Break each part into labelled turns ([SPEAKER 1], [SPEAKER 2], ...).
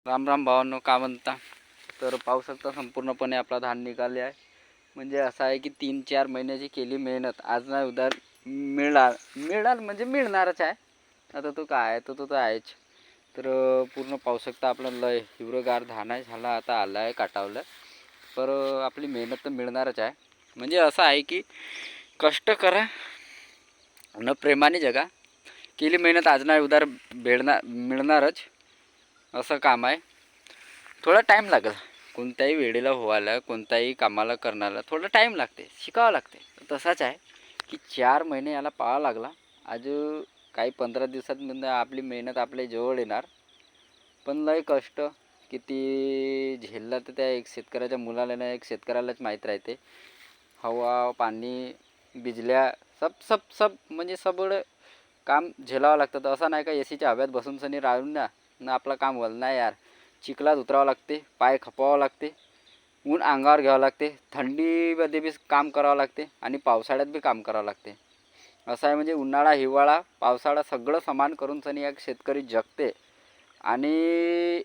[SPEAKER 1] राम राम भावांनो, का म्हणता? तर पाहू शकता संपूर्णपणे आपला धान निघाले आहे. म्हणजे असं आहे की 3-4 महिन्याची केली मेहनत आज ना उद्या मिळणार म्हणजे मिळणारच आहे. आता तो काय आहे तो आहेच. तर पूर्ण पाहू शकता आपलं लय हिरवगार धान आहे, झाला आता आला आहे काटावलं. पर आपली मेहनत तर मिळणारच आहे. म्हणजे असं आहे की कष्ट करा न प्रेमाने जगा. केली मेहनत आज ना उद्या मिळणारच, असं काम आहे. थोडा टाईम लागेल कोणत्याही वेळेला व्हायला, कोणत्याही कामाला करण्याला थोडा टाईम लागते, शिकावं लागते. तसाच आहे की 4 महिने याला पाहावं लागला. आज काही 15 दिवसात आपली मेहनत आपल्या जवळ येणार. पण लय कष्ट किती झेलला तर त्या एक शेतकऱ्याच्या मुलाला ना एक शेतकऱ्यालाच माहीत राहते. हवा पाणी बिजल्या सब सब सब म्हणजे सगळं काम झेलावं लागतं. तर असं नाही का एसीच्या हव्यात बसून सनी राहून ना आपलं काम होईल नाही यार. चिखलात उतरावं लागते, पाय खपावं लागते, ऊन अंगावर घ्यावं लागते, थंडीमध्ये बी काम करावं लागते आणि पावसाळ्यात बी काम करावं लागते. असं आहे म्हणजे उन्हाळा हिवाळा पावसाळा सगळं समान करून सनी एक शेतकरी जगते. आणि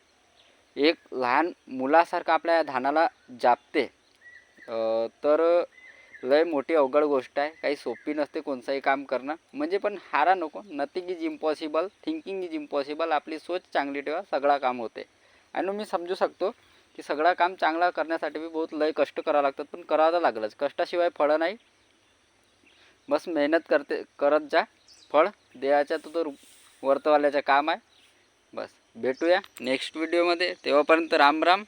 [SPEAKER 1] एक लहान मुलासारखं आपल्या धानाला जापते. तर लय मोठी अवघड गोष्ट आहे, काही सोपी नसते कोणतंही काम करणं. म्हणजे पण हारा नको, nothing is impossible, thinking is impossible. आपली सोच चांगली ठेवा, सगळा काम होते. आणि मी समजू शकतो की सगळं काम चांगलं करण्यासाठी बी बहुत लय कष्ट करावं लागतात, पण करावं तर लागलंच. कष्टाशिवाय फळं नाही. बस मेहनत करत जा, फळ द्यायचा तो वरतवाल्याचं काम आहे. बस भेटूया नेक्स्ट व्हिडिओमध्ये, तेव्हापर्यंत राम राम.